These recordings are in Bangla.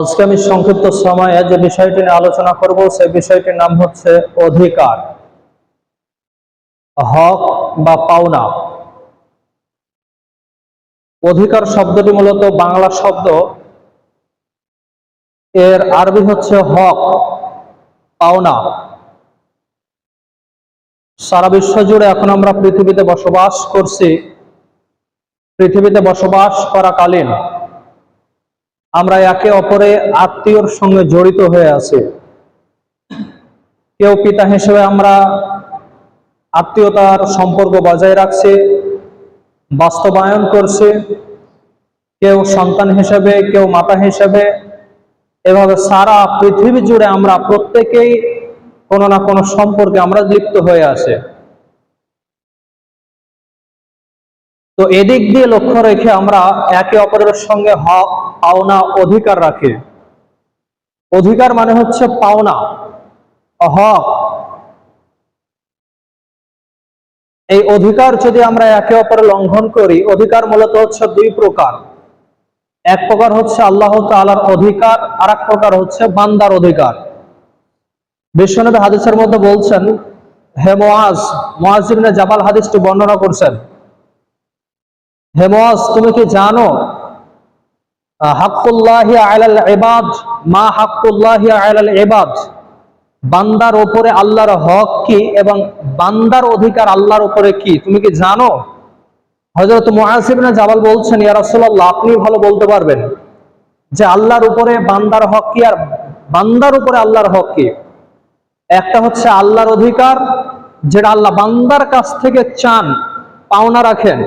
আজকে আমি সংক্ষিপ্ত সময়ে যে বিষয়টি নিয়ে আলোচনা করব সেই বিষয়টির নাম হচ্ছে অধিকার, হক বা পাওনা। অধিকার শব্দটি মূলত বাংলা শব্দ, এর আরবি হচ্ছে হক, পাওনা। সারা বিশ্ব জুড়ে এখন আমরা পৃথিবীতে বসবাস করছি। পৃথিবীতে বসবাস করাকালীন আমরা একে অপরে আত্মীয়র সঙ্গে জড়িত হয়ে আছি। কেউ পিতা হিসেবে আমরা আত্মীয়তার সম্পর্ক বজায় রাখছি, বাস্তবায়ন করছি। কেউ সন্তান হিসেবে, কেউ মাতা হিসেবে, এভাবে সারা পৃথিবী জুড়ে আমরা প্রত্যেকেই কোনো না কোনো সম্পর্কে আমরা লিপ্ত হয়ে আছি। তো এদিক দিয়ে লক্ষ্য রেখে আমরা একে অপরের সঙ্গে হক, পাওনা, অধিকার রাখি। অধিকার মানে হচ্ছে পাওনা, হক। এই অধিকার যদি আমরা একে অপরে লঙ্ঘন করি, অধিকার মূলত হচ্ছে দুই প্রকার। এক প্রকার হচ্ছে আল্লাহ তাআলার অধিকার, আর এক প্রকার হচ্ছে বান্দার অধিকার। বিশ্বনবী হাদিসের মধ্যে বলছেন, হে মুআজ ইবনে জাবাল হাদিসটি বর্ণনা করছেন, হে মুআজ, তুমি কি জানো হাক্কুল্লাহি আলাল ইবাদ মা হাক্কুল্লাহি আলাল ইবাদ, বান্দার উপরে আল্লাহর হক কি এবং বান্দার অধিকার আল্লাহর উপরে কি, তুমি কি জানো? হযরত মুআজ ইবনে জাবাল বলছেন, ইয়া রাসূলুল্লাহ, আপনি ভালো বলতে পারবেন যে আল্লাহর উপরে বান্দার হক কি আর বান্দার উপরে আল্লাহর হক কি। একটা হচ্ছে আল্লাহর অধিকার, যেটা আল্লাহ বান্দার কাছ থেকে চান, পাওনা রাখেন।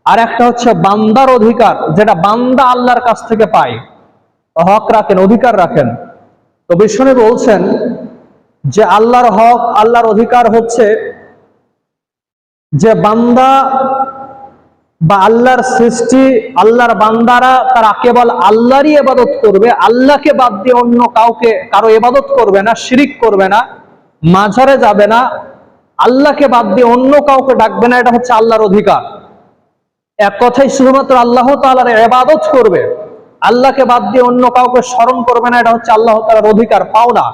আর একটা হচ্ছে বান্দার অধিকার, যেটা বান্দা আল্লাহর কাছ থেকে পায়, হক রাখেন, অধিকার রাখেন। তো বিশ্বনবী বলছেন যে আল্লাহর হক, আল্লাহর অধিকার হচ্ছে যে বান্দা বা আল্লাহর সৃষ্টি, আল্লাহর বান্দারা তারা কেবল আল্লাহরই ইবাদত করবে, আল্লাহকে বাদ দিয়ে অন্য কারো ইবাদত করবে না, শিরিক করবে না, মাজারে যাবে না, আল্লাহকে বাদ দিয়ে অন্য কাউকে ডাকবে না। এটা হচ্ছে আল্লাহর অধিকার। এক কথায় শুধুমাত্র আল্লাহ তাআলার ইবাদত করবে, আল্লাহকে বাদ দিয়ে অন্য কাউকে স্মরণ করবে না। এটা হচ্ছে আল্লাহ তাআলার অধিকার, পাওনা।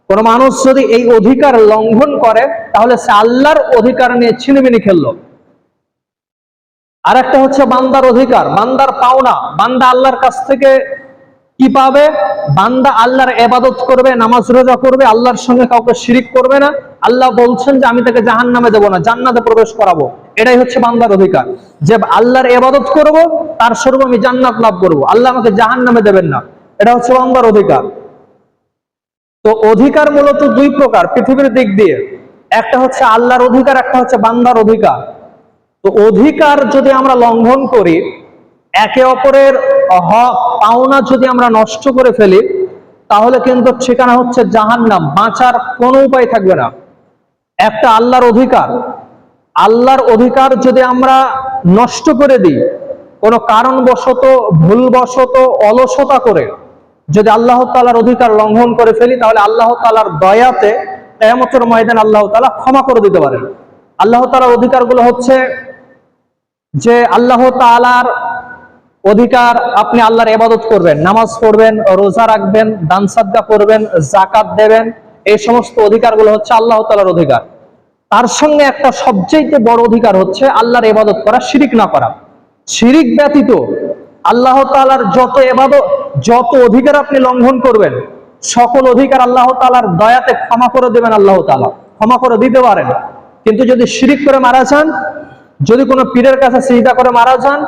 কোন মানুষ যদি এই অধিকার লঙ্ঘন করে, তাহলে সে আল্লাহর অধিকার নিয়ে ছিনিমিনি খেললো। আর একটা হচ্ছে বান্দার অধিকার, বান্দার পাওনা। বান্দা আল্লাহর কাছ থেকে কি পাবে? বান্দা আল্লাহর ইবাদত করবে, নামাজ রোজা করবে, আল্লাহর সঙ্গে কাউকে শিরিক করবে না। আল্লাহ বলছেন যে আমি তাকে জাহান্নামে দেব না, জান্নাতে প্রবেশ করাবো। এটাই হচ্ছে বান্দার অধিকার, যে আল্লাহর ইবাদত করব, তার স্বরূপ আমি জান্নাত লাভ করব, আল্লাহ আমাকে জাহান্নামে দেবেন না। এটা হচ্ছে বান্দার অধিকার। তো অধিকার মূলত দুই প্রকার পৃথিবীর দিক দিয়ে, একটা হচ্ছে আল্লাহর অধিকার, একটা হচ্ছে বান্দার অধিকার। তো অধিকার যদি আমরা লঙ্ঘন করি, একে অপরের হক, পাওনা যদি আমরা নষ্ট করে ফেলি, তাহলে কিন্তু ঠিকানা হচ্ছে জাহান্নাম, বাঁচার কোনো উপায় থাকবে না। একটা আল্লাহর অধিকার, আল্লাহর অধিকার যদি আমরা নষ্ট করে দিই, কোনো কারণবশত, ভুলবশত, অলসতা করে যদি আল্লাহ তাআলার অধিকার লঙ্ঘন করে ফেলি, তাহলে আল্লাহ তাআলার দয়াতে কিয়ামতের ময়দানে আল্লাহ তাআলা ক্ষমা করে দিতে পারেন। আল্লাহ তাআলার অধিকারগুলো হচ্ছে যে আল্লাহ তাআলার অধিকার, আপনি আল্লাহর ইবাদত করবেন, নামাজ পড়বেন, রোজা রাখবেন, দান সাদকা করবেন, যাকাত দেবেন। এই সমস্ত অধিকারগুলো হচ্ছে আল্লাহ তাআলার অধিকার। তার সঙ্গে একটা সবচেয়ে বড় অধিকার হচ্ছে আল্লাহর ইবাদত করা, শিরিক না করা। শিরিক ব্যতীত আল্লাহ তাআলার যত ইবাদত, যত অধিকার আপনি লঙ্ঘন করবেন, সকল অধিকার আল্লাহ তাআলার দয়াতে ক্ষমা করে দেবেন। আল্লাহ তাআলা ক্ষমা করে দিতে পারেন। কিন্তু যদি শিরিক করে মারা যান, যদি কোনো পীরের কাছে সিজদা করে মারা যান,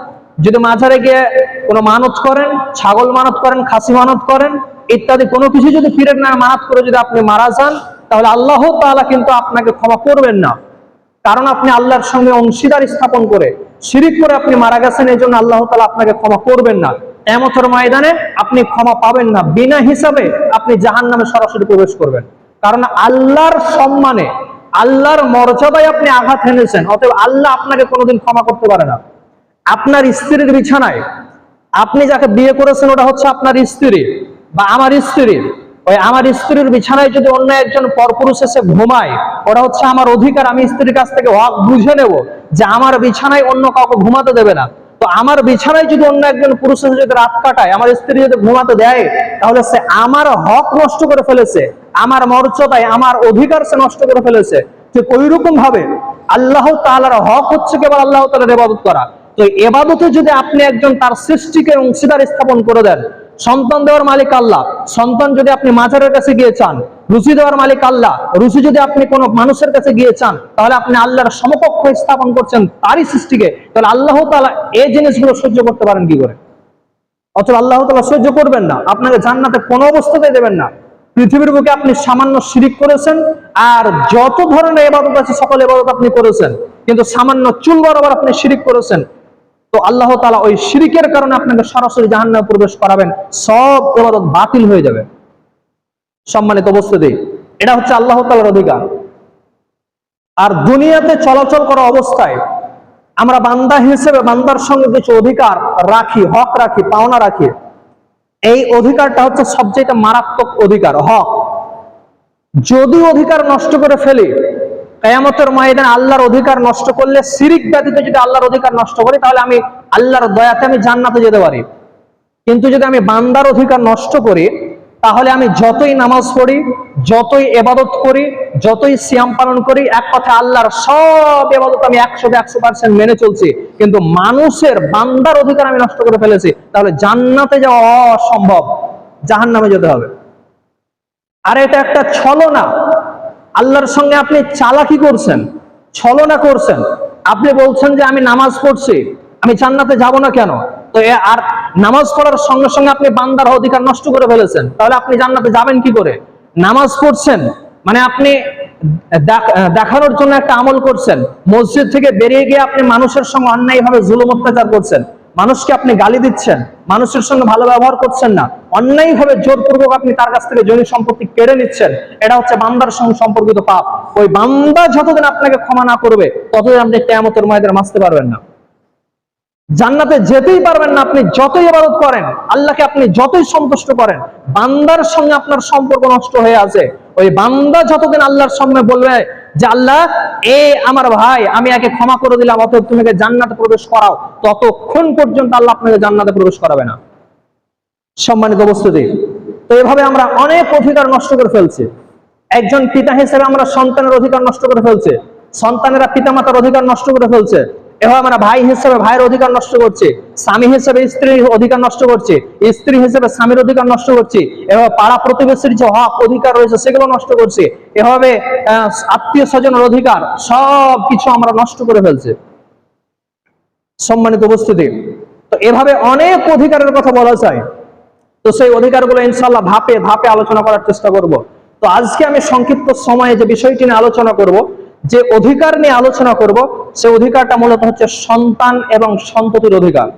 যদি মাজারে গিয়ে কোনো মানত করেন, ছাগল মানত করেন, খাসি মানত করেন, ইত্যাদি কোনো কিছু যদি পীরের নামে মানত করে যদি আপনি মারা যান, তাহলে আল্লাহ তাআলা কিন্তু আপনাকে ক্ষমা করবেন না। কারণ আপনি আল্লাহর সঙ্গে অংশীদার স্থাপন করে, শিরিক করে আপনি মারা গেছেন, এই জন্য আল্লাহ তাআলা আপনাকে ক্ষমা করবেন না। কিয়ামতের ময়দানে আপনি ক্ষমা পাবেন না, বিনা হিসাবে আপনি জাহান্নামে সরাসরি প্রবেশ করবেন। কারণ আল্লাহর সম্মানে, আল্লাহর মর্যাদায় আপনি আঘাত এনেছেন, অতএব আল্লাহ আপনাকে কোনোদিন ক্ষমা করতে পারে না। আপনার স্ত্রীর বিছানায়, আপনি যাকে বিয়ে করেছেন ওটা হচ্ছে আপনার স্ত্রী বা আমার স্ত্রী, ওই আমার স্ত্রীর বিছানায় যদি অন্য একজন পরপুরুষ এসে ঘুমায়, ওটা হচ্ছে আমার অধিকার। আমি স্ত্রীর কাছ থেকে হক বুঝে নেব যে আমার বিছানায় অন্য কাউকে ঘুমাতে দেবে না। তো আমার বিছানায় যদি অন্য একজন পুরুষ এসে যদি রাত কাটায়, আমার স্ত্রী যদি ঘুমাতে দেয়, তাহলে সে আমার হক নষ্ট করে ফেলেছে, আমার মর্যাদায় আমার অধিকার সে নষ্ট করে ফেলেছে। ঠিক ওইরকম ভাবে আল্লাহ তাআলার হক হচ্ছে কেবল আল্লাহ তাআলার ইবাদত করা। তো এবাদতে যদি আপনি একজন তার সৃষ্টিকে অংশীদার স্থাপন করে দেন, সন্তান দেওয়ার মালিক আল্লাহ, সন্তান যদি আপনি মাজারের কাছে গিয়ে চান, রুচি দেওয়ার মালিক আল্লাহ, রুচি যদি আপনি কোনো মানুষের কাছে গিয়ে চান, তাহলে আপনি আল্লাহর সমকক্ষ স্থাপন করছেন তারই সৃষ্টিকে। তাহলে আল্লাহ তাআলা এই জিনিসগুলো সহ্য করতে পারেন কি করে? অথচ আল্লাহ তাআলা সহ্য করবেন না, আপনাকে জান্নাতে কোনো অবস্থাতেই দেবেন না। পৃথিবীর বুকে আপনি সামান্য শিরিক করেছেন, আর যত ধরনের ইবাদত আছে সকল ইবাদত আপনি করেছেন, কিন্তু সামান্য চুল বরাবর আপনি শিরিক করেছেন। তো আল্লাহ তাআলা ওই শিরিকের কারণে আপনাকে সরাসরি জাহান্নামে প্রবেশ করাবেন, সব ইবাদত বাতিল হয়ে যাবে। সম্মানিত উপস্থিতি, এটা হচ্ছে আল্লাহ তাআলার অধিকার। আর দুনিয়াতে চলাচল করা অবস্থায় আমরা বান্দা হিসেবে বান্দার সঙ্গে কিছু অধিকার রাখি, হক রাখি, পাওনা রাখি। এই অধিকারটা হচ্ছে সবচেয়ে মারাত্মক অধিকার, হক। যদি অধিকার নষ্ট করে ফেলি, কিয়ামতের ময়দানে আল্লাহর অধিকার নষ্ট করলে, শিরিক ব্যতীত যদি আল্লাহর অধিকার নষ্ট করি, তাহলে আমি আল্লাহর দয়াতে আমি জান্নাতে যেতে পারি। কিন্তু যদি আমি বান্দার অধিকার নষ্ট করি, তাহলে আমি যতই নামাজ পড়ি, যতই ইবাদত করি, যতই সিয়াম পালন করি, এক কথা আল্লাহর সব ইবাদত আমি 100% মেনে চলছি, কিন্তু মানুষের বান্দার অধিকার আমি নষ্ট করে ফেলেছি, তাহলে জান্নাতে যাওয়া অসম্ভব, জাহান্নামে যেতে হবে। আর এটা একটা ছলনা, আল্লাহর সঙ্গে আপনি চালাকি করছেন, ছলনা করছেন। আপনি বলছেন যে আমি নামাজ পড়ছি, আমি জান্নাতে যাব না কেন? তো আর নামাজ পড়ার সঙ্গে সঙ্গে আপনি বান্দার অধিকার নষ্ট করে ফেলেছেন, তাহলে আপনি জান্নাতে যাবেন কি করে? নামাজ পড়ছেন মানে আপনি দেখানোর জন্য একটা আমল করছেন, মসজিদ থেকে বেরিয়ে গিয়ে আপনি মানুষের সঙ্গে অন্যায়ভাবে জুলুম অত্যাচার করছেন, মানুষকে আপনি গালি দিচ্ছেন, মানুষের সঙ্গে ভালো ব্যবহার করছেন না, অন্যায়ভাবে জোরপূর্বক আপনি তার কাছ থেকে জমি সম্পত্তি কেড়ে নিচ্ছেন, এটা হচ্ছে বান্দার সঙ্গে সম্পর্কিত পাপ। ওই বান্দা যতদিন আপনাকে ক্ষমা না করবে, ততদিন আপনি কিয়ামতের ময়দানে বাঁচতে পারবেন না, জান্নাতে যেতেই পারবেন না। আপনি যতই ইবাদত করেন, আল্লাহকে আপনি যতই সন্তুষ্ট করেন, বান্দার সঙ্গে আপনার সম্পর্ক নষ্ট হয়ে আছে। ওই বান্দা যতদিন আল্লাহর সামনে বলবে যে আল্লাহ এ আমার ভাই, আমি একে ক্ষমা করে দিলাম, অতএব তুমি জান্নাতে প্রবেশ করাও, ততক্ষণ পর্যন্ত আল্লাহ আপনাকে জান্নাতে প্রবেশ করাবে না। সম্মানিত উপস্থিতি, তো এভাবে আমরা অনেক অধিকার নষ্ট করে ফেলছি। একজন পিতা হিসেবে আমরা সন্তানের অধিকার নষ্ট করে ফেলছি, সন্তানেরা পিতামাতার অধিকার নষ্ট করে ফেলছে। এভাবে আমরা ভাই হিসেবে ভাইয়ের অধিকার নষ্ট করছি, স্বামী হিসেবে স্ত্রীর অধিকার নষ্ট করছি, স্ত্রী হিসেবে স্বামীর অধিকার নষ্ট করছি, এভাবে পাড়া প্রতিবেশীর যে হক অধিকার রয়েছে সেগুলো নষ্ট করছি, এভাবে আত্মীয় স্বজনের অধিকার সব কিছু আমরা নষ্ট করে ফেলছি। সম্মানিত উপস্থিতি, তো এভাবে অনেক অধিকারের কথা বলা যায়। তো সেই অধিকারগুলো ইনশাআল্লাহ ধাপে ধাপে আলোচনা করার চেষ্টা করব। তো আজকে আমি সংক্ষিপ্ত সময়ে যে বিষয়টি নিয়ে আলোচনা করব, যে অধিকার নিয়ে আলোচনা করব, সেই অধিকারটা মূলত হচ্ছে সন্তান এবং সন্ততির অধিকার।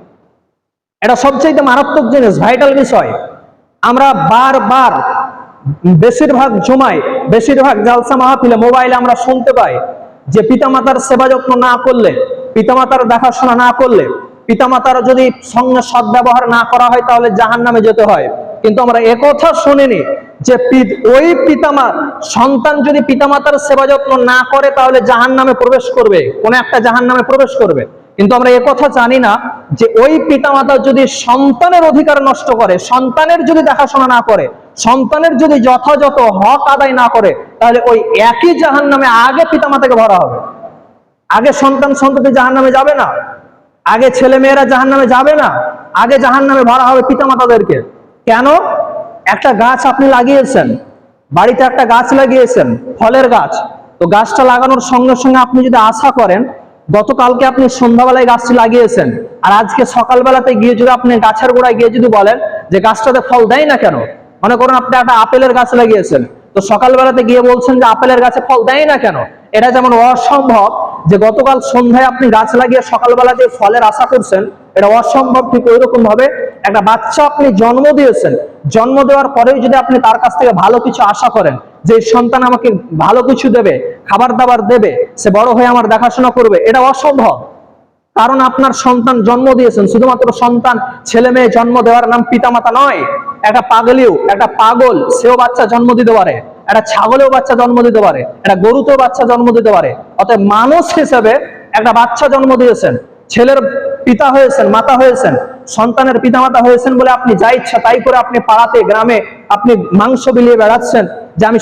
এটা সবচেয়ে মারাত্মক জিনিস, ভাইটাল বিষয়। আমরা বারবার বেশিরভাগ জমায়, বেশিরভাগ জালসা মাহফিলে, মোবাইলে আমরা শুনতে পাই যে পিতামাতার সেবা যত্ন না করলে, পিতামাতার দেখাশোনা না করলে, পিতামাতার যদি সঙ্গে সদ্ব্যবহার না করা হয়, তাহলে জাহান্নামে যেতে হয়। কিন্তু আমরা একথা শুনিনি যে ওই সন্তান যদি পিতামাতার সেবা যত্ন না করে, তাহলে জাহান্নামে প্রবেশ করবে, কোন একটা জাহান্নামে প্রবেশ করবে। কিন্তু আমরা একথা জানি না যে ওই পিতামাতা যদি সন্তানের অধিকার নষ্ট করে, সন্তানের যদি দেখাশোনা না করে, সন্তানের যদি যথাযথ হক আদায় না করে, তাহলে ওই একই জাহান্নামে আগে পিতামাতাকে ভরা হবে। আগে সন্তান সন্ততি জাহান্নামে যাবে না, আগে ছেলে মেয়েরা জাহান্নামে যাবে না, আগে জাহান্নামে ভরা হবে পিতামাতাদেরকে। কেন? একটা গাছ আপনি লাগিয়েছেন, বাড়িতে একটা গাছ লাগিয়েছেন, ফলের গাছ। তো গাছটা লাগানোর সঙ্গে সঙ্গে আপনি যদি আশা করেন, গতকালকে আপনি সন্ধ্যাবেলায় গাছটি লাগিয়েছেন, আর আজকে সকালবেলাতে গিয়ে যদি আপনি গাছের গোড়ায় গিয়ে যদি বলেন যে গাছটাতে ফল দেয় না কেন, মনে করুন আপনি একটা আপেলের গাছ লাগিয়েছেন, তো সকালবেলাতে গিয়ে বলছেন যে আপেলের গাছে ফল দেয় না কেন, এটা যেমন অসম্ভব যে গতকাল সন্ধ্যায় আপনি গাছ লাগিয়ে সকালবেলা যে ফলের আশা করছেন, এটা অসম্ভব। ঠিক ওইরকম ভাবে একটা বাচ্চা আপনি জন্ম দিয়েছেন, জন্ম দেওয়ার পরেও যদি আপনি তার কাছ থেকে ভালো কিছু আশা করেন, যে সন্তান আমাকে ভালো কিছু দেবে, খাবার দাবার দেবে, সে বড় হয়ে আমার দেখাশোনা করবে, এটা অসম্ভব। কারণ আপনার সন্তান জন্ম দিয়েছেন, শুধুমাত্র সন্তান, ছেলে মেয়ে জন্ম দেওয়ার নাম পিতামাতা নয়। একটা পাগল সেও বাচ্চা জন্ম দিতে পারে, একটা ছাগলেও বাচ্চা জন্ম দিতে পারে, একটা গরুতেও বাচ্চা জন্ম দিতে পারে। অতএব মানুষ হিসেবে একটা বাচ্চা জন্ম দিয়েছেন, ছেলের পিতা হয়েছেন, মাতা হয়েছেন, সন্তানের পিতামাতা হয়েছেন বলে আপনি যা ইচ্ছা তাই করে আপনি পাড়াতে গ্রামে আপনি মাংস বিলিয়ে বেড়াচ্ছেন যে আমি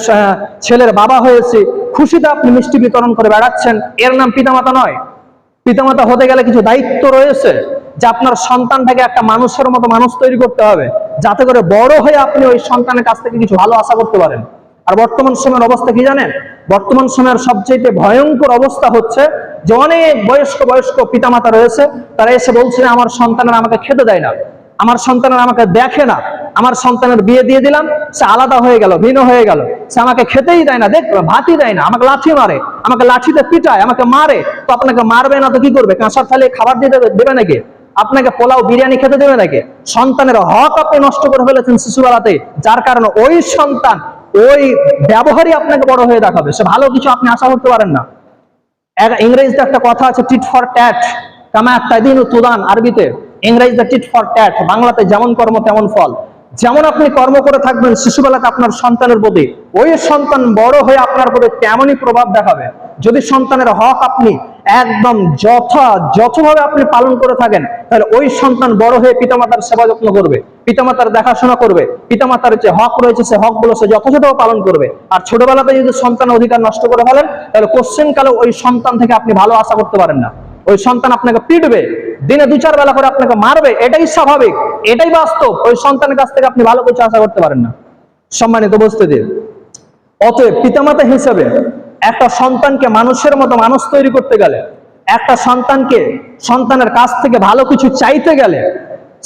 ছেলের বাবা হয়েছি, খুশিতে আপনি মিষ্টি বিতরণ করে বেড়াচ্ছেন, এর নাম পিতামাতা নয়। পিতামাতা হতে গেলে কিছু দায়িত্ব রয়েছে, যে আপনার সন্তানটাকে একটা মানুষের মতো মানুষ তৈরি করতে হবে, যাতে করে বড় হয়ে আপনি ওই সন্তানের কাছ থেকে কিছু ভালো আশা করতে পারেন। আর বর্তমান সময়ের অবস্থা কি জানেন? বর্তমান সময়ের সবচেয়ে ভয়ঙ্কর অবস্থা হচ্ছে যে অনেক বয়স্ক পিতামাতা রয়েছে, তারা এসে বলছে আমার সন্তানেরা আমাকে খেতে দেয় না, আমার সন্তানেরা আমাকে দেখে না, আমার সন্তানের বিয়ে দিয়ে দিলাম, সে আলাদা হয়ে গেল, ভিন্ন হয়ে গেল, সে আমাকে খেতেই দেয় না, দেখ ভাতই দেয় না, আমাকে লাঠি মারে, আমাকে লাঠিতে পিটায়, আমাকে মারে। তো আপনাকে মারবে না তো কি করবে? কাঁসার থালে খাবার দিয়ে দেবে নাকি? আপনাকে পোলাও বিরিয়ানি খেতে দেবে নাকি? সন্তানের হক আপনি নষ্ট করে ফেলেছেন শিশুবেলাতে, যার কারণে ওই সন্তান ওই ব্যবহারই আপনাকে বড় হয়ে দেখাবে, সে ভালো কিছু আপনি আশা করতে পারেন না। ইংরেজিতে একটা কথা আছে, টিট ফর ট্যাট, কামা তাদিনু তুদান, আরবিতে। ইংরেজিতে টিট ফর ট্যাট, বাংলাতে যেমন কর্ম তেমন ফল। যেমন আপনি কর্ম করে থাকবেন শিশুবেলাতে আপনার সন্তানের প্রতি, ওই সন্তান বড় হয়ে আপনার প্রতি তেমনই প্রভাব দেখাবে। যদি সন্তানের হক আপনি একদম যথাযথভাবে আপনি পালন করে থাকেন, তাহলে ওই সন্তান বড় হয়ে পিতামাতার সেবা যত্ন করবে, পিতামাতার দেখাশোনা করবে, পিতামাতার যে হক রয়েছে সে হকগুলো সে যথাযথভাবে পালন করবে। আর ছোটবেলাতে যদি সন্তান অধিকার নষ্ট করে ফেলেন, তাহলে কোশ্চেন কালে ওই সন্তান থেকে আপনি ভালো আশা করতে পারেন না। ওই সন্তান আপনাকে পিটবে, দিনে 2-4 বেলা করে আপনাকে মারবে, এটাই স্বাভাবিক, এটাই বাস্তব। ওই সন্তানের কাছ থেকে আপনি ভালো কিছু আশা করতে পারেন না। সম্মানিত উপস্থিতি, অতএব পিতামাতা হিসেবে একটা সন্তানকে মানুষের মতো মানুষ তৈরি করতে গেলে, একটা সন্তানের কাছ থেকে ভালো কিছু চাইতে গেলে,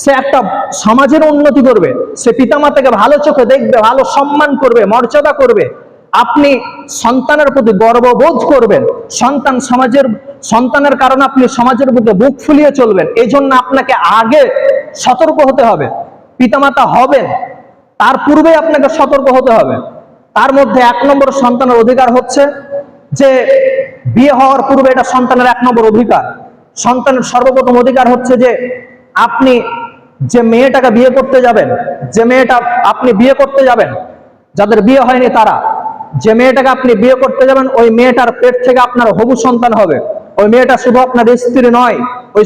সে একটা সমাজের উন্নতি করবে, সে পিতামাতাকে ভালো চোখে দেখবে, ভালো সম্মান করবে, মর্যাদা করবে। আপনি সন্তানের প্রতি গর্ববোধ করবেন, সন্তানের কারণে আপনি সমাজের বুকে বুক ফুলিয়ে চলবেন। এই জন্য আপনাকে আগে সতর্ক হতে হবে। পিতামাতা হবেন তার পূর্বে আপনাকে সতর্ক হতে হবে। তার মধ্যে 1 নম্বর সন্তানের অধিকার হচ্ছে যে বিয়ে হওয়ার পূর্বে, এটা সন্তানের 1 নম্বর অধিকার। সন্তানের সর্বপ্রথম অধিকার হচ্ছে যে আপনি যে মেয়েটাকে বিয়ে করতে যাবেন, যে মেয়েটা আপনি বিয়ে করতে যাবেন, যাদের বিয়ে হয়নি তারা, যে মেয়েটাকে আপনি বিয়ে করতে যাবেন, ওই মেয়েটার পেট থেকে আপনার হবু সন্তান হবে। ওই মেয়েটা শুধু আপনার স্ত্রী নয়, ওই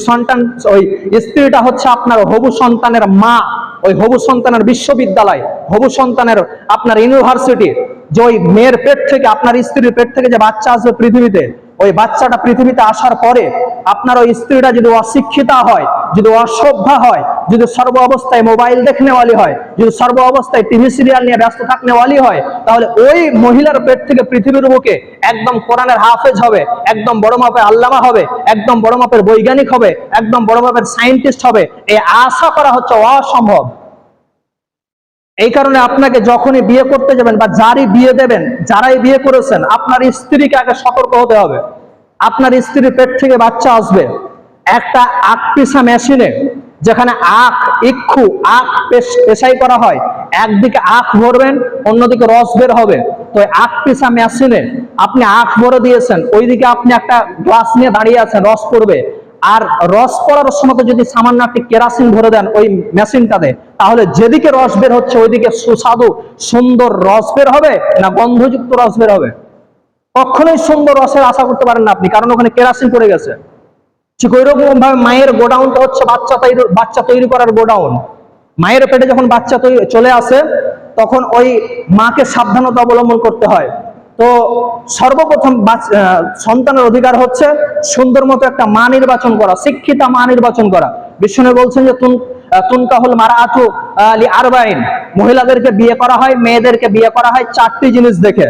স্ত্রীটা হচ্ছে আপনার হবু সন্তানের মা, ওই হবু সন্তানের বিশ্ববিদ্যালয়, হবু সন্তানের আপনার ইউনিভার্সিটি। যে ওই মেয়ের পেট থেকে, আপনার স্ত্রীর পেট থেকে যে বাচ্চা আসবে পৃথিবীতে, ওই বাচ্চাটা পৃথিবীতে আসার পরে আপনার ওই স্ত্রীটা যদি অশিক্ষিতা হয়, যদি অসভ্যা হয়, যদি সর্ব অবস্থায় মোবাইল দেখনেওয়ালি হয়, যদি সর্ব অবস্থায় টিভি সিরিয়াল নিয়ে ব্যস্ত থাকনেওয়ালি হয়, তাহলে ওই মহিলার পেট থেকে পৃথিবীর বুকে একদম কোরআনের হাফেজ হবে, একদম বড় মাপের আল্লামা হবে, একদম বড় মাপের বৈজ্ঞানিক হবে, একদম বড় মাপের সায়েন্টিস্ট হবে। এই আশা করা হচ্ছে অসম্ভব। এই কারণে আপনাকে যখনই বিয়ে করতে যাবেন বা যারই বিয়ে দেবেন, যারাই বিয়ে করেছেন, আপনার স্ত্রীকে আগে সতর্ক হতে হবে। আপনার স্ত্রীর পেট থেকে বাচ্চা আসবে একটা আখ পিসা মেশিনে, যেখানে আখ পেশাই করা হয়, একদিকে আখ ভরবেন, অন্যদিকে রস বের হবে। তো আখ পিসা মেশিনে আপনি আখ ভরে দিয়েছেন, ওইদিকে আপনি একটা গ্লাস নিয়ে দাঁড়িয়ে আছেন, রস পড়বে। আর রস পড়ার সময় যদি সামান্য একটি কেরাসিন ভরে দেন ওই মেশিনটাতে, তাহলে যেদিকে রস বের হচ্ছে ওইদিকে সুস্বাদু সুন্দর রস বের হবে না গন্ধযুক্ত রস বের হবে? কখনোই সুন্দর রসের আশা করতে পারেন না আপনি, কারণ ওখানে কেরাসিন পড়ে গেছে। ঠিক ওইরকম ভাবে মায়ের গোডাউনটা হচ্ছে বাচ্চা তৈরি করার গোডাউন। মায়ের পেটে যখন বাচ্চা চলে আসে, তখন ওই মাকে সাবধানতা অবলম্বন করতে হয়। তো সর্বপ্রথম সন্তানের অধিকার হচ্ছে সুন্দর মতো একটা মা নির্বাচন করা, শিক্ষিতা মা নির্বাচন করা। বিষ্ণু বলছেন যে তুনকাহুল মারআতু লিআরবাইন, মহিলাদেরকে বিয়ে করা হয়, মেয়েদেরকে বিয়ে করা হয় 4টি জিনিস দেখে।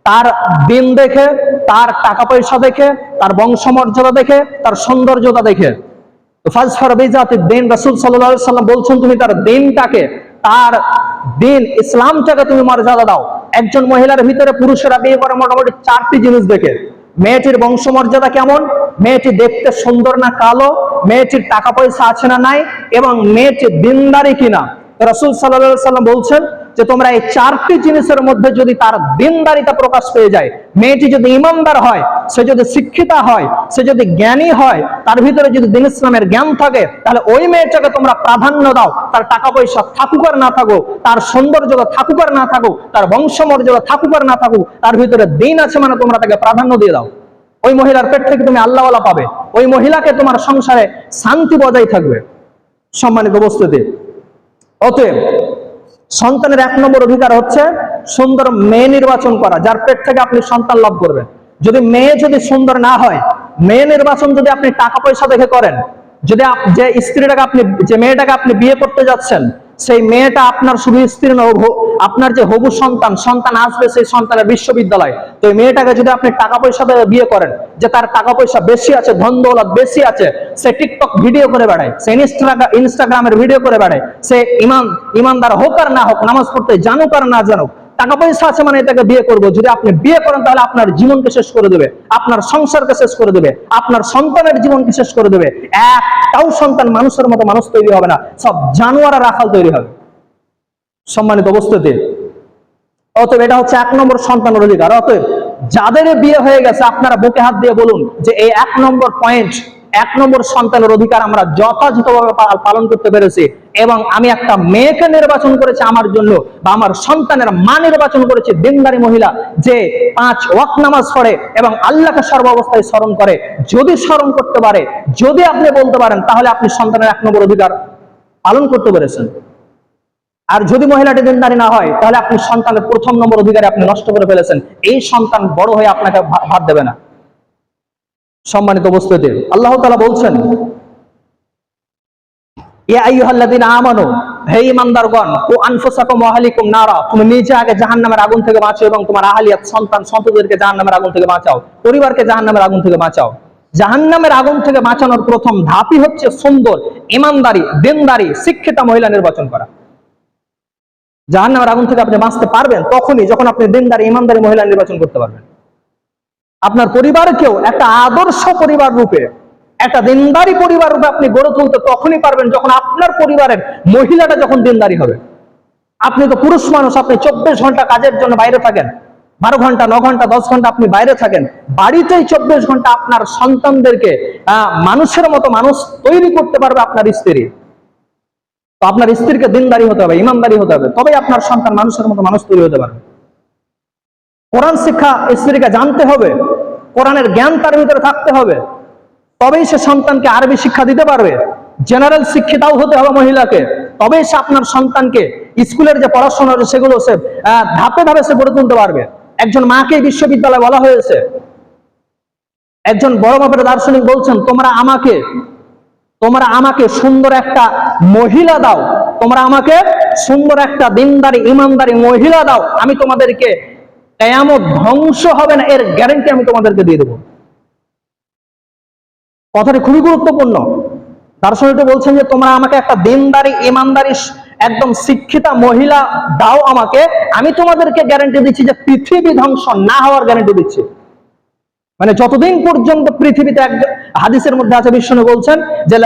তার দিন দেখে, তার টাকা পয়সা দেখে, তার বংশমর্যাদা দেখে, তার সৌন্দর্যতা দেখে। তো ফাজফার বিজাতিদ দ্বীন, রাসূল সাল্লাল্লাহু আলাইহি সাল্লাম বলছেন তুমি তার দিনটাকে, তার দিন ইসলামটাকে তুমি মর্যাদা দাও। একজন মহিলার ভিতরে পুরুষেরা বিয়ে করে মোটামুটি 4টি জিনিস দেখে। মেয়েটির বংশমর্যাদা কেমন, মেয়েটি দেখতে সুন্দর না কালো, মেয়েটির টাকা পয়সা আছে না নাই, এবং মেয়েটি দিনদারি কিনা। রাসূল সাল্লাল্লাহু আলাইহি সাল্লাম বলছেন যে তোমরা এই 4টি জিনিসের মধ্যে যদি তার দিনদারিতা প্রকাশ পেয়ে যায়, মেয়েটি যদি ইমানদার হয়, সে যদি শিক্ষিতা হয়, সে যদি জ্ঞানী হয়, তার ভিতরে যদি দ্বীন ইসলামের জ্ঞান থাকে, তাহলে ওই মেয়েটাকে তোমরা প্রাধান্য দাও। তার টাকা পয়সা থাকুক আর না থাকুক, তার সৌন্দর্যতা থাকুক আর না থাকুক, তার বংশমর্যাদা থাকুক আর না থাকুক, তার ভিতরে দিন আছে মানে তোমরা তাকে প্রাধান্য দিয়ে দাও। ওই মহিলার পেট থেকে তুমি আল্লাহওয়ালা পাবে। ওই মহিলাকে তোমার সংসারে শান্তি বজায় থাকবে। সম্মানিত উপস্থিতি, অতএব সন্তানের 1 নম্বর অধিকার হচ্ছে সুন্দর মেয়ে নির্বাচন করা, যার পেট থেকে আপনি সন্তান লাভ করবেন। যদি মেয়ে যদি সুন্দর না হয়, মেয়ে নির্বাচন যদি আপনি টাকা পয়সা দেখে করেন, যদি যে স্ত্রীটাকে আপনি, যে মেয়েটাকে আপনি বিয়ে করতে যাচ্ছেন, সেই মেয়েটা আপনার শুধু স্ত্রী নয়, আপনার যে হবু সন্তান আসবে, সেই সন্তানের বিশ্ববিদ্যালয়। তো এই মেয়েটাকে যদি আপনি টাকা পয়সা দিয়ে বিয়ে করেন, যে তার টাকা পয়সা বেশি আছে, ধন দৌলত বেশি আছে, সে টিকটক ভিডিও করে বেড়ায়, সে ইনস্টাগ্রামের ভিডিও করে বেড়ায়, সে ইমানদার হোক আর না হোক, নামাজ পড়তে জানুক আর না জানুক, টাকা পয়সা আছে মানে এটাকে বিয়ে করবো। যদি আপনি বিয়ে করেন তাহলে আপনার জীবনকে শেষ করে দেবে, আপনার সংসারকে শেষ করে দেবে, আপনার সন্তানের জীবনকে শেষ করে দেবে। একটাও সন্তান মানুষের মতো মানুষ তৈরি হবে না, সব জানোয়ার আর রাখাল তৈরি হবে। সম্মানিত উপস্থিতি, অতএব এটা হচ্ছে 1 নম্বর সন্তানের অধিকার। অতএব যাদের বিয়ে হয়ে গেছে, আপনারা বুকে হাত দিয়ে বলুন যে এই 1 নম্বর পয়েন্ট, 1 নম্বর সন্তানের অধিকার আমরা যথাযথভাবে পালন করতে পেরেছি, এবং আমি একটা মেয়েকে নির্বাচন করেছি আমার জন্য, বা আমার সন্তানের মা নির্বাচন করেছি দিনদারি মহিলা, যে 5 ওয়াক্ত নামাজ পড়ে এবং আল্লাহকে সর্বাবস্থায় স্মরণ করে। যদি স্মরণ করতে পারে, যদি আপনি বলতে পারেন, তাহলে আপনি সন্তানের 1 নম্বর অধিকার পালন করতে পেরেছেন। আর যদি মহিলাটি দিনদারি না হয়, তাহলে আপনি সন্তানের 1 নম্বর অধিকারে আপনি নষ্ট করে ফেলেছেন। এই সন্তান বড় হয়ে আপনাকে ভাত দেবে না। সম্মানিত উপস্থিতি, আল্লাহ তাআলা বলছেন, ইয়া আইয়ুহাল্লাযীনা আমানু, হে ঈমানদারগণ, কু আনফুসাকুম ওয়া আহলিকুম নারা, তুমি নিজে আগে জাহান্নামের আগুন থেকে বাঁচো এবং তোমার আহলিয়াত সন্ততিদেরকে জাহান্নামের আগুন থেকে বাঁচাও, পরিবারকে জাহান্নামের আগুন থেকে বাঁচাও। জাহান্নামের আগুন থেকে বাঁচানোর প্রথম ধাপই হচ্ছে সুন্দর, ঈমানদারি, দিনদারি, শিক্ষিতা মহিলা নির্বাচন করা। জাহান্নামের আগুন থেকে আপনি বাঁচতে পারবেন তখনই যখন আপনি দিনদারি, ঈমানদারি মহিলা নির্বাচন করতে পারবেন। আপনার পরিবারকেও একটা আদর্শ পরিবার রূপে, একটা দিনদারি পরিবার রূপে আপনি গড়ে তুলতে তখনই পারবেন যখন আপনার পরিবারের মহিলাটা যখন দিনদারি হবে। আপনি তো পুরুষ মানুষ, আপনি 24 ঘন্টা কাজের জন্য বাইরে থাকেন, 12 ঘন্টা, 9 ঘন্টা, 10 ঘন্টা আপনি বাইরে থাকেন, বাড়িতেই 24 ঘন্টা আপনার সন্তানদেরকে মানুষের মতো মানুষ তৈরি করতে পারবে আপনার স্ত্রী। তো আপনার স্ত্রীকে দিনদারি হতে হবে, ইমানদারি হতে হবে, তবেই আপনার সন্তান মানুষের মতো মানুষ তৈরি হতে পারবে। কোরআন শিক্ষা স্ত্রীকে জানতে হবে, কোরআনের জ্ঞান তার ভিতরে থাকতে হবে, তবেই সে সন্তানকে আরবি শিক্ষা দিতে পারবে। জেনারেল শিক্ষিতাও হতে হবে মহিলাকে, তবেই সে আপনার সন্তানকে স্কুলের যে পড়াশোনা সেগুলো সে ধাপে ধাপে সে গড়ে তুলতে পারবে। একজন মাকে বিশ্ববিদ্যালয়ে বলা হয়েছে, একজন বড় মাপের দার্শনিক বলছেন, তোমরা আমাকে সুন্দর একটা মহিলা দাও, তোমরা আমাকে সুন্দর একটা দিনদারি, ইমানদারি মহিলা দাও, আমি তোমাদেরকে কিয়ামত ধ্বংস হবে না এর গ্যারান্টি আমি তোমাদেরকে দিয়ে দেবো। কথাটি খুবই গুরুত্বপূর্ণ। দার্শনিকটা বলছেন যে তোমরা আমাকে একটা দিনদারি, ইমানদারি, একদম শিক্ষিতা মহিলা দাও আমাকে, আমি তোমাদেরকে গ্যারান্টি দিচ্ছি যে পৃথিবী ধ্বংস না হওয়ার গ্যারান্টি দিচ্ছি। মানে যতদিন পর্যন্ত পৃথিবীতে, হাদিসের মধ্যে আছে, বিষ্ণু বলছেন যে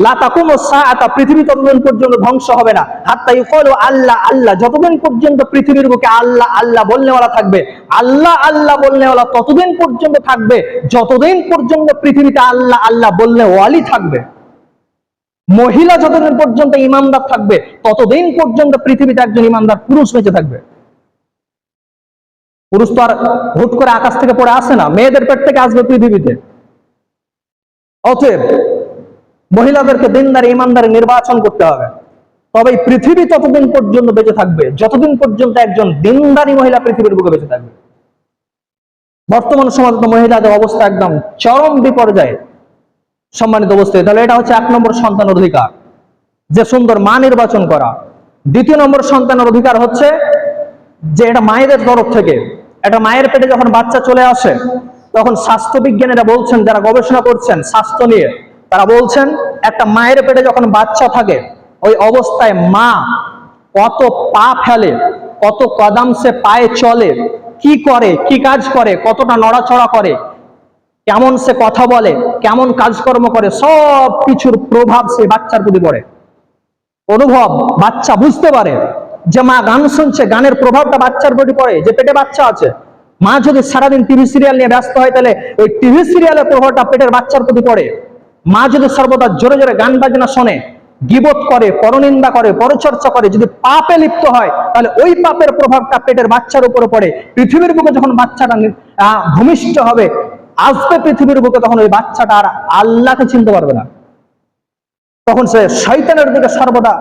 লা তাকুমুস সাআতা, পৃথিবী ততদিন পর্যন্ত ধ্বংস হবে না, হাত্তা ইউকালু আল্লাহ আল্লাহ, যতদিন পর্যন্ত পৃথিবীর বুকে আল্লাহ আল্লাহ বলনেওয়ালা থাকবে, আল্লাহ আল্লাহ বলনেওয়ালা ততদিন পর্যন্ত থাকবে যতদিন পর্যন্ত পৃথিবীতে আল্লাহ আল্লাহ বলনেওয়ালি থাকবে। মহিলা যতদিন পর্যন্ত ইমানদার থাকবে ততদিন পর্যন্ত পৃথিবীতে একজন ইমানদার পুরুষ বেঁচে থাকবে। পুরুষ তো আর হুট করে আকাশ থেকে পড়ে আসে না, মেয়েদের পেট থেকে আসবে পৃথিবীতে। অতএব মহিলাদেরকে দিনদারি, ইমানদারি নির্বাচন করতে হবে, তবেই পৃথিবী ততদিন পর্যন্ত বেঁচে থাকবে যতদিন পর্যন্ত একজন দিনদারি মহিলা পৃথিবীর বুকে বেঁচে থাকবে। বর্তমান সমাজে তো মহিলাদের অবস্থা একদম চরম বিপর্যয়ে। সম্মানিত অবস্থায়, তাহলে এটা হচ্ছে 1 নম্বর সন্তানের অধিকার, যে সুন্দর মা নির্বাচন করা। 2 নম্বর সন্তানের অধিকার হচ্ছে যে এটা মায়েদের তরফ থেকে, একটা মায়ের পেটে যখন বাচ্চা চলে আসে, তখন স্বাস্থ্য বিজ্ঞানীরা বলছেন, যারা গবেষণা করছেন স্বাস্থ্য নিয়ে, তারা বলছেন একটা মায়ের পেটে যখন বাচ্চা থাকে, ওই অবস্থায় মা কত পা ফেলে, কত কদম সে পায়ে চলে, কি করে, কি কাজ করে, কতটা নড়াচড়া করে, কেমন সে কথা বলে, কেমন কাজকর্ম করে, সব কিছুর প্রভাব সেই বাচ্চার প্রতি পড়ে। অনুভব বাচ্চা বুঝতে পারে যে মা গান শুনছে, গানের প্রভাবটা বাচ্চার প্রতি পড়ে, যে পেটে বাচ্চা আছে। মা যদি সারাদিন টিভি সিরিয়াল নিয়ে ব্যস্ত হয়, তাহলে ওই টিভি সিরিয়ালের প্রভাবটা পেটের বাচ্চার প্রতি পড়ে। মা যদি সর্বদা জোরে জোরে গান বাজনা শোনে, গীবত করে, পরনিন্দা করে, পরচর্চা করে, যদি পাপে লিপ্ত হয়, তাহলে ওই পাপের প্রভাবটা পেটের বাচ্চার উপরে পড়ে। পৃথিবীর বুকে যখন বাচ্চাটা ভূমিষ্ঠ হবে, আসবে পৃথিবীর বুকে, তখন ওই বাচ্চাটা আর আল্লাহকে চিনতে পারবে না। তখন সে শয়তানের দিকে সর্বদা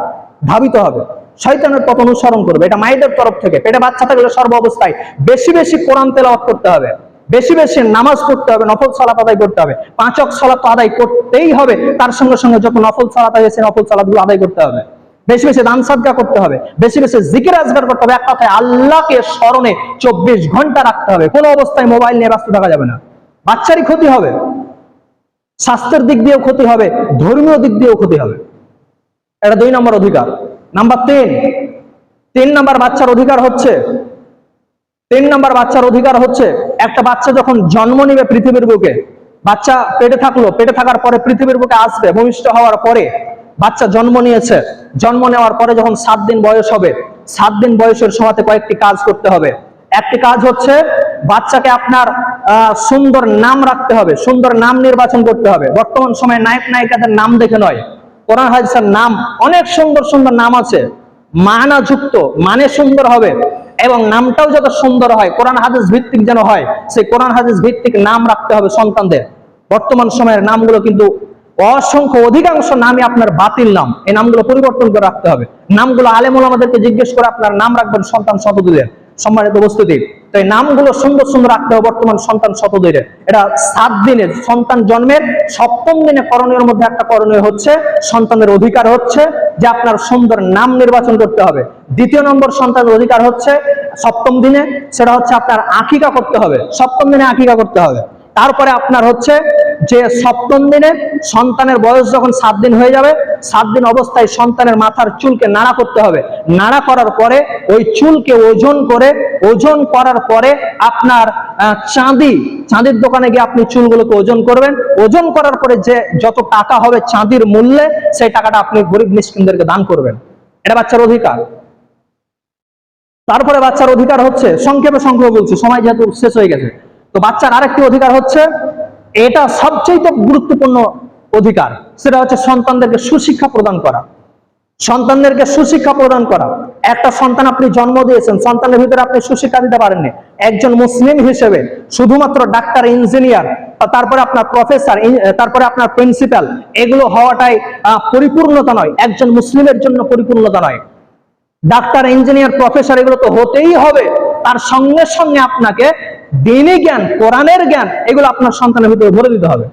ধাবিত হবে, শয়তানের পথ অনুসরণ করবে। এটা মায়েদের তরফ থেকে। পেটে বাচ্চা থাকলে সর্ব অবস্থায় বেশি বেশি কোরআন তেলাওয়াত করতে হবে, বেশি বেশি নামাজ পড়তে হবে, নফল সালাত আদায় করতে হবে। 5 ওয়াক্ত সালাত তো আদায় করতেই হবে, তার সঙ্গে সঙ্গে যত নফল সালাত আছে নফল সালাতগুলো আদায় করতে হবে। বেশি বেশি দান সাদকা করতে হবে, বেশি বেশি জিকির আজগার করতে হবে। এক কথায় আল্লাহকে স্মরণে 24 ঘন্টা রাখতে হবে। কোনো অবস্থায় মোবাইল নিয়ে ব্যস্ত থাকা যাবে না। বাচ্চারই ক্ষতি হবে, স্বাস্থ্যের দিক দিয়েও ক্ষতি হবে, ধর্মীয় দিক দিয়েও ক্ষতি হবে। এটা 2 নম্বর অধিকার। নাম্বার 3 নম্বর বাচ্চার অধিকার হচ্ছে, 3 নম্বর বাচ্চার অধিকার হচ্ছে, একটা বাচ্চা যখন জন্ম নিবে পৃথিবীর বুকে, বাচ্চা পেটে থাকলো, পেটে থাকার পরে পৃথিবীর বুকে আসবে, ভূমিষ্ঠ হওয়ার পরে বাচ্চা জন্ম নিয়েছে, জন্ম নেওয়ার পরে যখন 7 দিন বয়স হবে, 7 দিন বয়সের সময়তে কয়েকটি কাজ করতে হবে। একটি কাজ হচ্ছে বাচ্চাকে আপনার সুন্দর নাম রাখতে হবে, সুন্দর নাম নির্বাচন করতে হবে। বর্তমান সময়ে নায়ক নায়িকাদের নাম দেখে নয়, কোরআন হাদিসের নাম অনেক সুন্দর সুন্দর নাম আছে, মানা যুক্ত, মানে সুন্দর হবে এবং নামটাও যত সুন্দর হয়, কোরআন হাদিস ভিত্তিক যেন হয়, সেই কোরআন হাদিস ভিত্তিক নাম রাখতে হবে সন্তানদের। বর্তমান সময়ের নামগুলো কিন্তু অসংখ্য, অধিকাংশ নামই আপনার বাতিল নাম। এই নামগুলো পরিবর্তন করে রাখতে হবে। নামগুলো আলেম ওলামাদেরকে জিজ্ঞেস করে আপনার নাম রাখবেন সন্তান সন্ততিদের। সম্মানিত উপস্থিতি, তো এই নামগুলো সুন্দর সুন্দর রাখতে হবে বর্তমান সন্তান সন্ততিদের। এটা 7 দিনের সন্তান জন্মের 7ম দিনে করণীয়ের মধ্যে একটা করণীয় হচ্ছে, সন্তানের অধিকার হচ্ছে যে আপনার সুন্দর নাম নির্বাচন করতে হবে। 2 নম্বর সন্তানের অধিকার হচ্ছে 7ম দিনে, সেটা হচ্ছে আপনার আকিকা করতে হবে। 7ম দিনে আকিকা করতে হবে। তারপরে আপনার হচ্ছে যে 7ম দিনে সন্তানের বয়স যখন 7 দিন হয়ে যাবে, 7 দিন অবস্থায় সন্তানের মাথার চুলকে নাড়া করতে হবে। নাড়া করার পরে ওই চুলকে ওজন করে, ওজন করার পরে আপনার চাঁদির দোকানে গিয়ে আপনি চুলগুলোকে ওজন করবেন। ওজন করার পরে যে যত টাকা হবে চাঁদির মূল্যে, সেই টাকাটা আপনি গরিব মিসকিনদেরকে দান করবেন। এটা বাচ্চার অধিকার। তারপরে বাচ্চার অধিকার হচ্ছে, সংক্ষেপে বলছি, সময় যেহেতু শেষ হয়ে গেছে, তো বাচ্চার আরেকটি অধিকার হচ্ছে, এটা সবচেয়ে গুরুত্বপূর্ণ অধিকার, সেটা হচ্ছে সন্তানদেরকে সুশিক্ষা প্রদান করা। সন্তানদেরকে সুশিক্ষা প্রদান করা। একটা সন্তান আপনি জন্ম দিয়েছেন, সন্তানের ভিতরে আপনি সুশিক্ষা দিতে পারেননি, একজন মুসলিম হিসেবে শুধুমাত্র ডাক্তার, ইঞ্জিনিয়ার, তারপরে আপনার প্রফেসর, তারপরে আপনার প্রিন্সিপাল, এগুলো হওয়াটাই পরিপূর্ণতা নয়, একজন মুসলিমের জন্য পরিপূর্ণতা নয়। ডাক্তার, ইঞ্জিনিয়ার, প্রফেসর এগুলো তো হতেই হবে, তার সঙ্গে সঙ্গে আপনাকে দ্বীনি জ্ঞান, কোরআনের জ্ঞান, এগুলো আপনার সন্তানের ভিতরে ভরে দিতে হবে।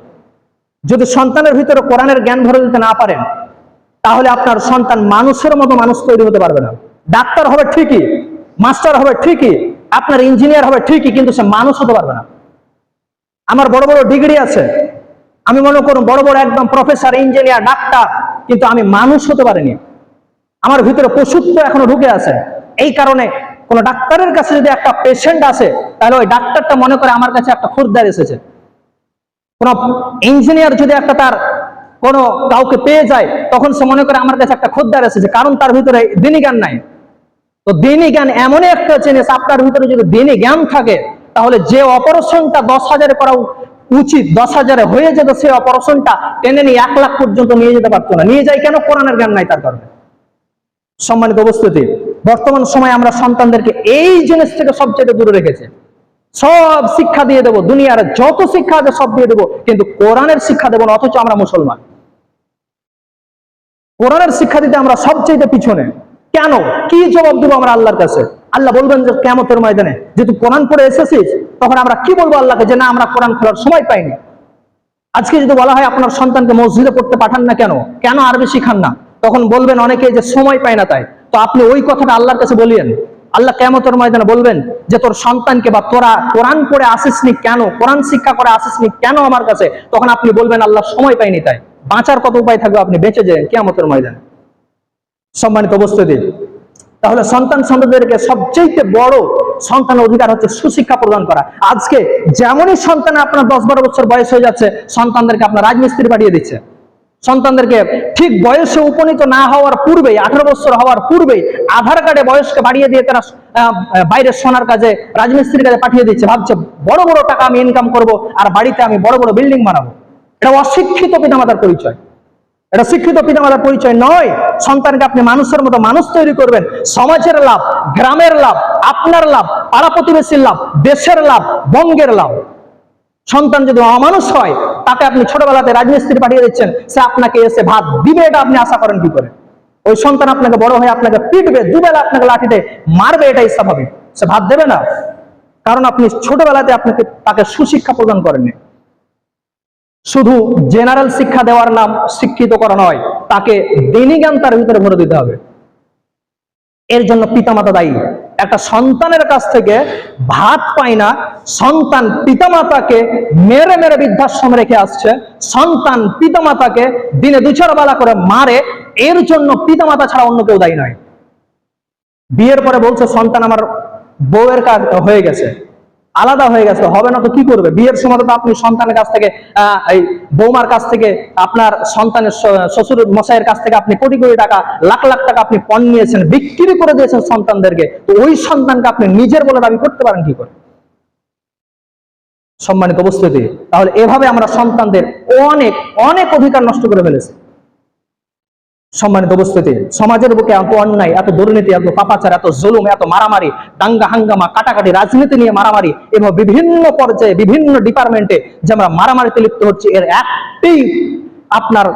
যদি সন্তানের ভিতরে কোরআনের জ্ঞান ভরে দিতে না পারেন, তাহলে আপনার সন্তান মানুষের মতো মানুষ তৈরি হতে পারবে না। ডাক্তার হবে ঠিকই, মাস্টার হবে ঠিকই, আপনার ইঞ্জিনিয়ার হবে ঠিকই, কিন্তু সে মানুষ হতে পারবে না। আমার বড় বড় ডিগ্রি আছে, আমি মনে করুন বড় বড় একদম প্রফেসর, ইঞ্জিনিয়ার, ডাক্তার, কিন্তু আমি মানুষ হতে পারিনি। আমার ভিতরে পশুত্ব এখনো ঢুকে আছে। এই কারণে কোন ডাক্তারের কাছে যদি একটা পেশেন্ট আসে, তাহলে ওই ডাক্তারটা মনে করে আমার কাছে একটা খরিদ্দার এসেছে। কোন ইঞ্জিনিয়ার যদি একটা তার কোন কাউকে পেয়ে যায়, তখন সে মনে করে আমার কাছে একটা খরিদ্দার এসেছে, কারণ তার ভিতরে দ্বীনি জ্ঞান নাই। তো দ্বীনি জ্ঞান এমনই একটা জিনিস, আপনার ভিতরে যদি দ্বীনি জ্ঞান থাকে, তাহলে যে অপারেশনটা 10,000 করা উচিত 10,000 হয়ে যেত, সেই অপারেশনটা টেনে নিয়ে 1 লাখ পর্যন্ত নিয়ে যেতে পারতো না। নিয়ে যায় কেন? কোরআনের জ্ঞান নাই তার কারণে। সম্মানিত উপস্থিতি, বর্তমান সময়ে আমরা সন্তানদেরকে এই জিনিস থেকে সবচেয়ে দূরে রেখেছি। সব শিক্ষা দিয়ে দেবো, দুনিয়ার যত শিক্ষা আছে সব দিয়ে দেবো, কিন্তু কোরআনের শিক্ষা দেবো না। অথচ আমরা মুসলমান, কোরআনের শিক্ষা দিতে আমরা সবচেয়ে পিছনে কেন? কি জবাব দেবো আমরা আল্লাহর কাছে? আল্লাহ বলবেন যে কিয়ামতের ময়দানে যে তুই কোরআন পড়ে এসেছিস, তখন আমরা কি বলবো আল্লাহকে? যে না, আমরা কোরআন খোলার সময় পাইনি। আজকে যদি বলা হয় আপনার সন্তানকে মসজিদে পড়তে পাঠান না কেন, কেন আরবি শিখান না, তখন বলবেন অনেকে যে সময় পায় না তাই। তো আপনি ওই কথাটা আল্লাহর কাছে বলিয়েন। আল্লাহ কিয়ামতের ময়দানে বলবেন যে তোর সন্তানকে বা তোরা কোরআন পড়ে আসিসনি কেন, কোরআন শিক্ষা করে আসিসনি কেন আমার কাছে? তখন আপনি বলবেন আল্লাহ সময় পাইনি তাই। বাঁচার কত উপায় থাকবে? আপনি বেঁচে যান কিয়ামতের ময়দানে। সম্মানিত উপস্থিতি, তাহলে সন্তান সন্ততিদেরকে সবচেয়ে বড় সন্তানের অধিকার হচ্ছে সুশিক্ষা প্রদান করা। আজকে যেমনই সন্তান আপনার 10-12 বছর বয়স হয়ে যাচ্ছে, সন্তানদেরকে আপনার রাজমিস্ত্রি পাঠিয়ে দিচ্ছে। সন্তানদেরকে ঠিক বয়সে উপনীত না হওয়ার পূর্বেই, 18 বছর হওয়ার পূর্বেই আধার কার্ডে বয়সকে বাড়িয়ে দিয়ে তারা বাইরে সোনার কাজে, রাজমিস্ত্রির কাজে পাঠিয়ে দিচ্ছে। ভাবছে বড় বড় টাকা আমি ইনকাম করব, আর বাড়িতে আমি বড় বড় বিল্ডিং বানাবো। এটা অশিক্ষিত পিতামাতার পরিচয়, এটা শিক্ষিত পিতামাতার পরিচয় নয়। সন্তানকে আপনি মানুষের মতো মানুষ তৈরি করবেন। সমাজের লাভ, গ্রামের লাভ, আপনার লাভ, পাড়া প্রতিবেশীর লাভ, দেশের লাভ, বঙ্গের লাভ। সন্তান যদি অমানুষ হয়, তাকে আপনি ছোটবেলাতে রাজমিস্ত্রি পাঠিয়ে দিচ্ছেন, সে আপনাকে এসে ভাত দিবে, এটা আপনি আশা করেন কি করে? ওই সন্তান আপনাকে বড় হয়ে আপনাকে পিটবে, দুবেলা আপনাকে লাঠিতে মারবে, এটাই স্বাভাবিক। সে ভাত দেবে না, কারণ আপনি ছোটবেলাতে আপনাকে তাকে সুশিক্ষা প্রদান করেননি। শুধু জেনারেল শিক্ষা দেওয়ার নাম শিক্ষিত করা নয়, তাকে দিনী জ্ঞান তার ভিতরে ভরে দিতে হবে। এর জন্য পিতামাতা দায়ী। একটা সন্তানের কাছ থেকে ভাত পায় না, সন্তান পিতামাতাকে মেরে মেরে বৃদ্ধাশ্রমে রেখে আসছে, সন্তান পিতামাতাকে দিনে 2-4 বেলা করে মারে, এর জন্য পিতামাতা ছাড়া অন্য কেউ দায়ী নয়। বিয়ের পরে বলছে সন্তান আমার বউয়ের কাজ হয়ে গেছে, আলাদা হয়ে গেছে, হবে না তো কি করবে? বিয়ের সময় তো আপনি সন্তানের কাছ থেকে এই বৌমার কাছ থেকে, আপনার সন্তানের শ্বশুর মশাইয়ের কাছ থেকে আপনি কোটি কোটি টাকা, লাখ লাখ টাকা আপনি পণ নিয়েছেন, বিক্রি করে দিয়েছেন সন্তানদেরকে, তো ওই সন্তানকে আপনি নিজের বলে দাবি করতে পারেন কি করে? সম্মানিত উপস্থিতি, তাহলে এভাবে আমরা সন্তানদের অনেক অনেক অধিকার নষ্ট করে ফেলেছি। সম্মানিত উপস্থিতি, সমাজের বুকে এত অন্যায়, এত দুর্নীতি, এত পাপাচার, এত জুলুম, এত মারামারি, দাঙ্গা হাঙ্গামা, কাটাকাটি, রাজনীতি নিয়ে মারামারি, এবং বিভিন্ন পর্যায়ে বিভিন্ন ডিপার্টমেন্টে যে আমরা মারামারিতে লিপ্ত হচ্ছি, এর একটি আপনার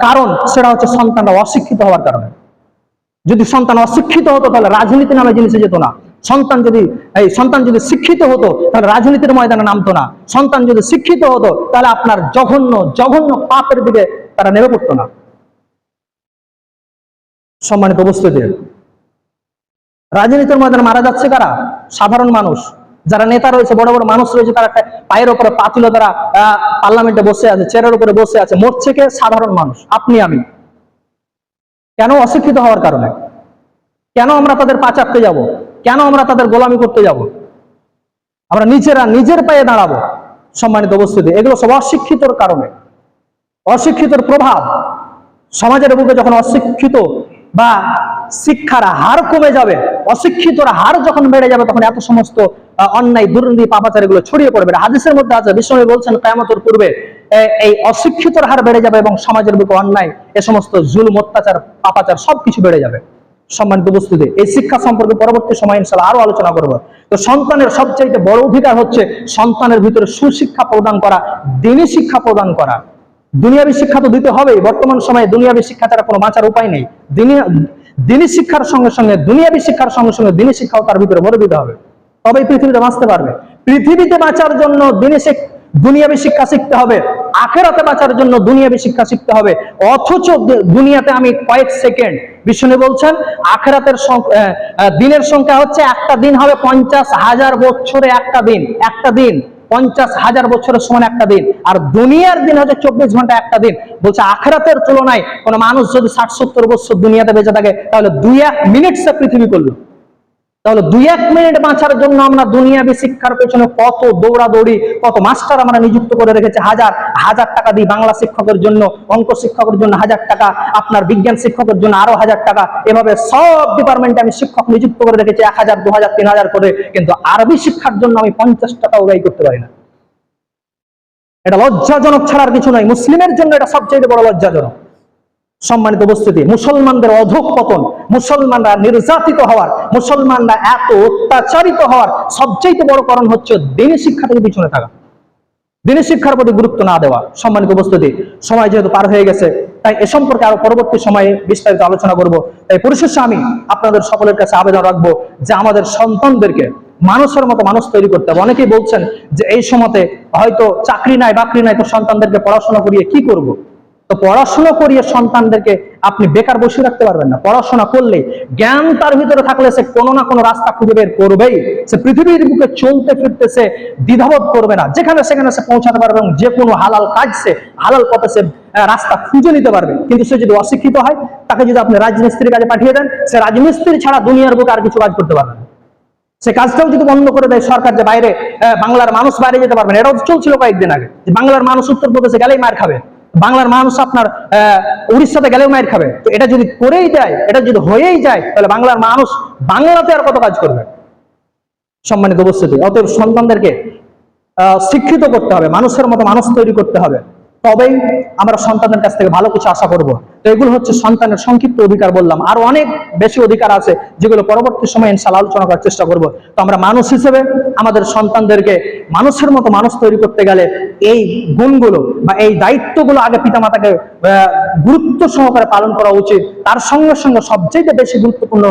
কারণ, সেটা হচ্ছে সন্তানরা অশিক্ষিত হওয়ার কারণে। যদি সন্তান অশিক্ষিত হতো তাহলে রাজনীতি নামে জিনিসে যেত না। সন্তান যদি শিক্ষিত হতো তাহলে রাজনীতির ময়দানে নামতো না। সন্তান যদি শিক্ষিত হতো তাহলে আপনার জঘন্য জঘন্য পাপের দিকে তারা নেমে পড়তো না। সম্মানিত উপস্থিতি, রাজনীতির ময়দানে মারা যাচ্ছে কারা? সাধারণ মানুষ। যারা নেতা রয়েছে, বড় বড় মানুষ রয়েছে, তারা একটা পায়ের উপরে পাতিল দ্বারা পার্লামেন্টে বসে আছে, চেয়ারের উপরে বসে আছে, মরছে কে? সাধারণ মানুষ, আপনি আমি। কেন? অশিক্ষিত হওয়ার কারণে। কেন আমরা তাদের পা চাপতে যাব? কেন আমরা তাদের গোলামি করতে যাব? আমরা নিজেরা নিজের পায়ে দাঁড়াবো। সম্মানিত উপস্থিতি, এগুলো সব অশিক্ষিতর কারণে, অশিক্ষিতর প্রভাব। সমাজের বুকে যখন অশিক্ষিত বা শিক্ষার হার কমে যাবে, অশিক্ষিতর হার যখন বেড়ে যাবে, তখন এত সমস্ত অন্যায়, দুর্নীতি, পাপাচার এগুলো ছড়িয়ে পড়বে। হাদিসের মধ্যে আছে, বিশ্বনবী বলছেন কিয়ামতের পূর্বে এই অশিক্ষিতর হার বেড়ে যাবে এবং সমাজের বুকে অন্যায়, এ সমস্ত জুলুম, অত্যাচার, পাপাচার সবকিছু বেড়ে যাবে। সম্মানিত উপস্থিতি, এই শিক্ষা সম্পর্কে পরবর্তী সময় ইনশাআল্লাহ আরো আলোচনা করব। তো সন্তানের সবচাইতে বড় অধিকার হচ্ছে সন্তানের ভিতরে সুশিক্ষা প্রদান করা, দ্বীনি শিক্ষা প্রদান করা। দুনিয়াবী শিক্ষা তো দিতে হবেই, বর্তমান সময়ে দুনিয়াবী শিক্ষা ছাড়া কোনো বাঁচার উপায় নেই। দ্বীনি শিক্ষার সঙ্গে সঙ্গে দুনিয়াবী শিক্ষার সঙ্গে সঙ্গে দ্বীনি শিক্ষাও তার ভিতরে ভরে দিতে হবে, তবেই পৃথিবীতে বাঁচতে পারবে। পৃথিবীতে বাঁচার জন্য দুনিয়াবী শিক্ষা শিখতে হবে, আখেরাতে বাঁচার জন্য দুনিয়াবী শিক্ষা শিখতে হবে। অথচ দুনিয়াতে আমি কয়েক সেকেন্ড, বিষ্ণু বলছেন আখেরাতের দিনের সংখ্যা হচ্ছে, একটা দিন হবে 50,000 বছরে একটা দিন। একটা দিন 50,000 বছরের সমান একটা দিন, আর দুনিয়ার দিন হচ্ছে 24 ঘন্টা একটা দিন। বলছে আখেরাতের তুলনায় কোন মানুষ যদি 60-70 বছর দুনিয়াতে বেঁচে থাকে, তাহলে 2-1 মিনিট সে পৃথিবী করলো। তাহলে 2-1 মিনিট বাঁচার জন্য আমরা দুনিয়াবী শিক্ষার পেছনে কত দৌড়াদৌড়ি, কত মাস্টার আমরা নিযুক্ত করে রেখেছি। হাজার হাজার টাকা দিই বাংলা শিক্ষকের জন্য, অঙ্ক শিক্ষকের জন্য 1000 টাকা, আপনার বিজ্ঞান শিক্ষকের জন্য আরো 1000 টাকা, এভাবে সব ডিপার্টমেন্টে আমি শিক্ষক নিযুক্ত করে রেখেছি 1000, 2000, 3000 করে, কিন্তু আরবি শিক্ষার জন্য আমি 50 টাকাও ব্যয় করতে পারি না। এটা লজ্জাজনক ছাড়ার কিছু নয়। মুসলিমের জন্য এটা সবচেয়ে বড় লজ্জাজনক। সম্মানিত উপস্থিতি, মুসলমানদের অধঃপতন, মুসলমানরা নির্যাতিত হওয়ার, মুসলমানরা এত অত্যাচারিত হওয়ার সবচেয়ে বড় কারণ হচ্ছে দ্বীনি শিক্ষা থেকে পিছনে থাকা, দ্বীনি শিক্ষার প্রতি গুরুত্ব না দেওয়া। সম্মানিত উপস্থিতি, সময় যেহেতু পার হয়ে গেছে, তাই এ সম্পর্কে আরো পরবর্তী সময়ে বিস্তারিত আলোচনা করব। তাই পরিশেষে আমি আপনাদের সকলের কাছে আবেদন রাখবো যে আমাদের সন্তানদেরকে মানুষের মতো মানুষ তৈরি করতে হবে। অনেকেই বলছেন যে এই সময়তে হয়তো চাকরি নাই, বাকরি নাই, তো সন্তানদেরকে পড়াশোনা করিয়ে কি করব? তো পড়াশোনা করিয়ে সন্তানদেরকে আপনি বেকার বসে রাখতে পারবেন না। পড়াশোনা করলে, জ্ঞান তার ভিতরে থাকলে, সে কোনো না কোনো রাস্তা খুঁজে বের করবেই। সে পৃথিবীর বুকে চলতে ফিরতে সে দ্বিধাবোধ করবে না, যেখানে সেখানে সে পৌঁছাতে পারবে এবং যে কোনো হালাল কাজ, সে হালাল পথে সে রাস্তা খুঁজে নিতে পারবে। কিন্তু সে যদি অশিক্ষিত হয়, তাকে যদি আপনি রাজমিস্ত্রির কাজে পাঠিয়ে দেন, সে রাজমিস্ত্রি ছাড়া দুনিয়ার বুকে আর কিছু কাজ করতে পারবে না। সে কাজটাও যদি বন্ধ করে দেয় সরকার, যে বাইরে বাংলার মানুষ বাইরে যেতে পারবে না, এটাও চলছিল কয়েকদিন আগে, যে বাংলার মানুষ উত্তরপ্রদেশে গেলেই মার খাবে, বাংলার মানুষ আপনার উড়িষ্যাতে গেলেও মার খাবে। তো এটা যদি করেই দেয়, এটা যদি হয়েই যায়, তাহলে বাংলার মানুষ বাংলাতে আর কত কাজ করবে? সম্মানিত উপস্থিতি, অতএব সন্তানদেরকে শিক্ষিত করতে হবে, মানুষের মতো মানুষ তৈরি করতে হবে, তবেই আমরা সন্তানদের কাছ থেকে ভালো কিছু আশা করব। তো এগুলো হচ্ছে সন্তানের সংক্ষিপ্ত অধিকার বললাম, আর অনেক বেশি অধিকার আছে যেগুলো পরবর্তী সময় ইনশাআল্লাহ আলোচনা করার চেষ্টা করব। তো আমরা মানুষ হিসেবে আমাদের সন্তানদেরকে মানুষের মতো মানুষ তৈরি করতে গেলে এই গুণগুলো বা এই দায়িত্বগুলো আগে পিতামাতাকে গুরুত্ব সহকারে পালন করা উচিত। তার সঙ্গে সঙ্গে সবচেয়ে বেশি গুরুত্বপূর্ণ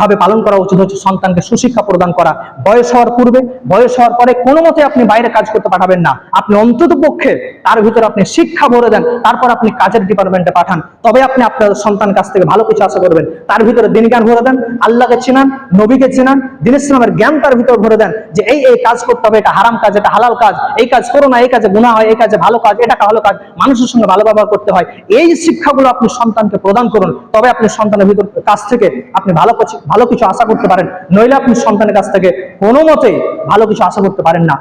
ভাবে পালন করা উচিত হচ্ছে সন্তানকে সুশিক্ষা প্রদান করা। বয়স হওয়ার পূর্বে, বয়স হওয়ার পরে কোনো মতে আপনি বাইরে কাজ করতে পাঠাবেন না। আপনি অন্তত পক্ষে তার ভিতরে আপনি শিক্ষা ভরে দেন, তারপর আপনি কাজের ডিপার্টমেন্টে পাঠান, তবে আপনি আপনার সন্তানের কাছ থেকে ভালো কিছু আশা করবেন। তার ভিতরে দিন জ্ঞান ভরে দেন, আল্লাহকে চিনান, নবীকে চিনান, দিন ইসলামের জ্ঞান তার ভিতরে ভরে দেন যে এই এই কাজ করতে হবে, এটা হারাম কাজ, এটা হালাল কাজ, এই কাজ করো না, এই কাজে গুনাহ হয়, এই কাজে ভালো কাজ, এটা ভালো কাজ, মানুষের সঙ্গে ভালো ব্যবহার করতে হয়। এই শিক্ষাগুলো আপনি সন্তানকে প্রদান করুন, তবে আপনি সন্তানের ভিতর কাছ থেকে আপনি ভালো কিছু আশা করতে পারেন। নইলে আপনি সন্তানের কাছ থেকে কোনো মতেই ভালো কিছু আশা করতে পারেন না।